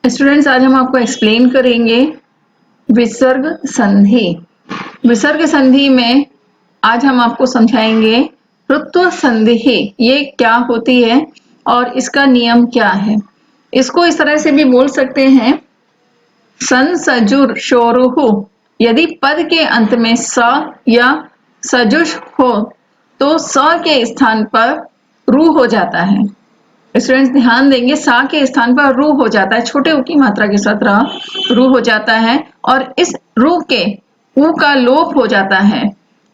Students, आज हम आपको एक्सप्लेन करेंगे विसर्ग संधि। विसर्ग संधि में आज हम आपको समझाएंगे ऋत्व संधि ये क्या होती है और इसका नियम क्या है। इसको इस तरह से भी बोल सकते हैं सन सजुर शोरुहु। यदि पद के अंत में स या सजुष हो तो स के स्थान पर रू हो जाता है। स्टूडेंट्स ध्यान देंगे, सा के स्थान पर रू हो जाता है, छोटे ऊ की मात्रा के साथ रू हो जाता है और इस रू के ऊ का लोप हो जाता है।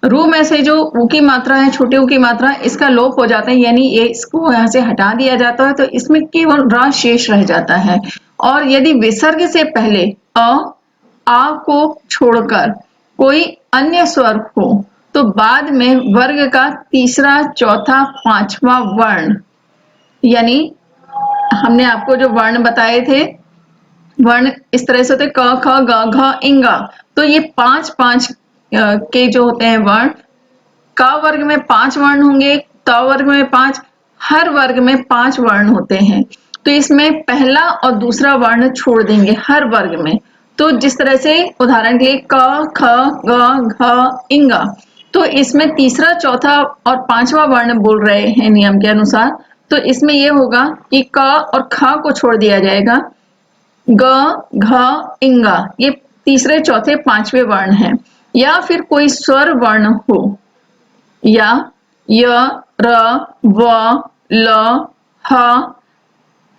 रू में से जो ऊ की मात्रा है, छोटे ऊ की मात्रा, इसका लोप हो जाता है, यानी ये इसको यहाँ से हटा दिया जाता है तो इसमें केवल रा शेष रह जाता है। और यदि विसर्ग से पहले आ को छोड़कर कोई अन्य स्वर हो तो बाद में वर्ग का तीसरा, चौथा, पांचवा वर्ण, यानी हमने आपको जो वर्ण बताए थे, वर्ण इस तरह से होते क, ख, ग, घ, इंगा। तो ये पांच पांच के जो होते हैं वर्ण, क वर्ग में 5 वर्ण होंगे, त वर्ग में 5, हर वर्ग में 5 वर्ण होते हैं। तो इसमें पहला और दूसरा वर्ण छोड़ देंगे हर वर्ग में। तो जिस तरह से उदाहरण के लिए क, ख, ग, घ, इंगा, तो इसमें तीसरा, चौथा और पांचवा वर्ण बोल रहे हैं नियम के अनुसार। तो इसमें यह होगा कि क और ख को छोड़ दिया जाएगा, ग, घ, इंगा ये तीसरे, चौथे, पांचवे वर्ण हैं। या फिर कोई स्वर वर्ण हो, या य, र, व, ल, ह,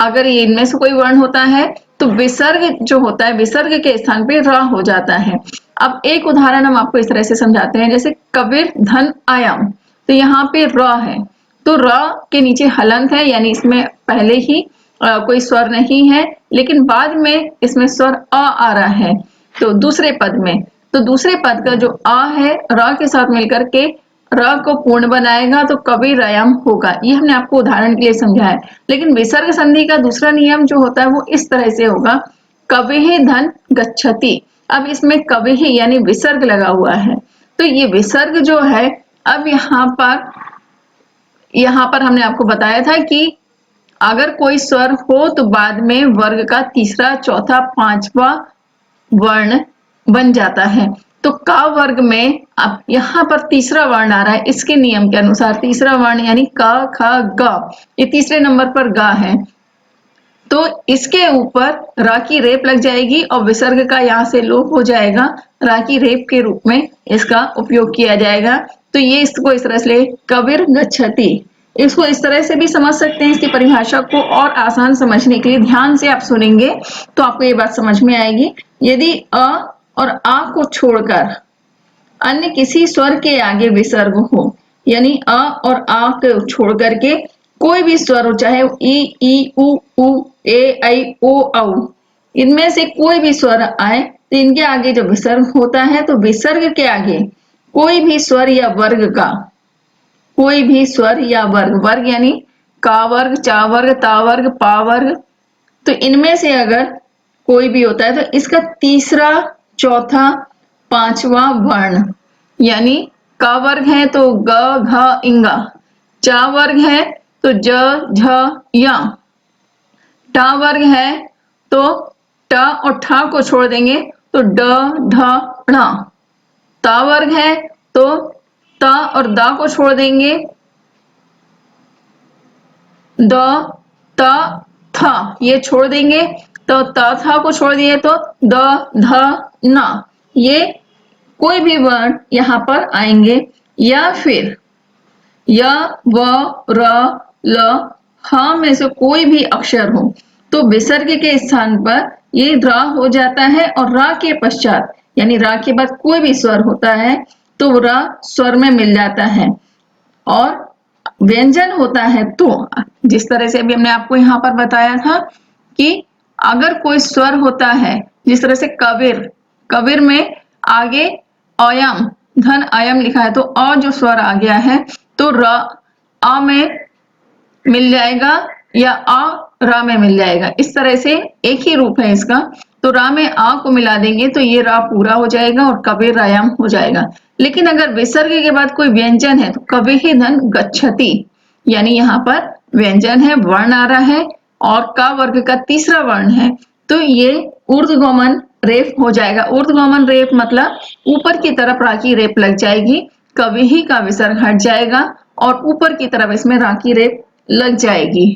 अगर इनमें से कोई वर्ण होता है तो विसर्ग जो होता है, विसर्ग के स्थान पे र हो जाता है। अब एक उदाहरण हम आपको इस तरह से समझाते हैं, जैसे कबीर धन आयाम, तो यहाँ पे र है, तो र के नीचे हलंत है, यानी इसमें पहले ही कोई स्वर नहीं है, लेकिन बाद में इसमें स्वर आ रहा है तो दूसरे पद में। तो दूसरे पद का जो आ है र के साथ मिलकर के र को पूर्ण बनाएगा तो कबीर आयाम होगा। ये हमने आपको उदाहरण के लिए समझा है। लेकिन विसर्ग संधि का दूसरा नियम जो होता है वो इस तरह से होगा, कविः धन गच्छति। अब इसमें कविः यानी विसर्ग लगा हुआ है, तो ये विसर्ग जो है, अब यहाँ पर हमने आपको बताया था कि अगर कोई स्वर हो तो बाद में वर्ग का तीसरा, चौथा, पांचवा वर्ण बन जाता है। तो का वर्ग में अब यहाँ पर तीसरा वर्ण आ रहा है, इसके नियम के अनुसार तीसरा वर्ण यानी क, ख, ग, ये तीसरे नंबर पर गा है, तो इसके ऊपर रा की रेप लग जाएगी और विसर्ग का यहाँ से लोप हो जाएगा, रा की रेप के रूप में इसका उपयोग किया जाएगा। तो ये इसको इस तरह से कबीर गच्छति, इसको इस तरह से भी समझ सकते हैं। इसकी परिभाषा को और आसान समझने के लिए ध्यान से आप सुनेंगे तो आपको ये बात समझ में आएगी। यदि अ और आ को छोड़कर अन्य किसी स्वर के आगे विसर्ग हो, यानी अ और आ को छोड़ करके कोई भी स्वर हो, चाहे ई, ई, उ, ए, ऐ, ओ, औ, इनमें से कोई भी स्वर आए तो इनके आगे जो विसर्ग होता है, तो विसर्ग के आगे कोई भी स्वर या वर्ग का, कोई भी स्वर या वर्ग, वर्ग यानी का वर्ग, चा वर्ग, ता वर्ग, पा वर्ग, तो इनमें से अगर कोई भी होता है तो इसका तीसरा, चौथा, पांचवा वर्ण, यानी का वर्ग है तो ग, घ, इंगा, चा वर्ग है तो ज, झ, या, टा वर्ग है तो ट और ठा को छोड़ देंगे तो ड, ढ, ण, ता वर्ग है तो ता और दा को छोड़ देंगे, द, त, थ ये छोड़ देंगे, तो त, थ को छोड़ दिए तो द, ध, न, ये कोई भी वर्ण यहाँ पर आएंगे। या फिर य, व, र, ल, ह में से कोई भी अक्षर हो तो विसर्ग के स्थान पर ये रा हो जाता है, और रा के पश्चात यानी रा के बाद कोई भी स्वर होता है तो रा स्वर में मिल जाता है। और व्यंजन होता है तो जिस तरह से अभी हमने आपको यहाँ पर बताया था कि अगर कोई स्वर होता है, जिस तरह से कबीर, कबीर में आगे अयम, धन आयम लिखा है तो अ जो स्वर आ गया है तो र अ में मिल जाएगा या अ रा में मिल जाएगा। इस तरह से एक ही रूप है इसका, तो रा में आ को मिला देंगे तो ये रा पूरा हो जाएगा और कबीर आयाम हो जाएगा। लेकिन अगर विसर्ग के बाद कोई व्यंजन है तो कविः धन गच्छति, यानी यहाँ पर व्यंजन है, वर्ण आ रहा है और का वर्ग का तीसरा वर्ण है तो ये ऊर्ध्वगमन रेफ हो जाएगा। ऊर्ध्वगमन रेफ मतलब ऊपर की तरफ रा की रेफ लग जाएगी, कवि ही का विसर्ग हट जाएगा और ऊपर की तरफ इसमें रा की रेफ लग जाएगी।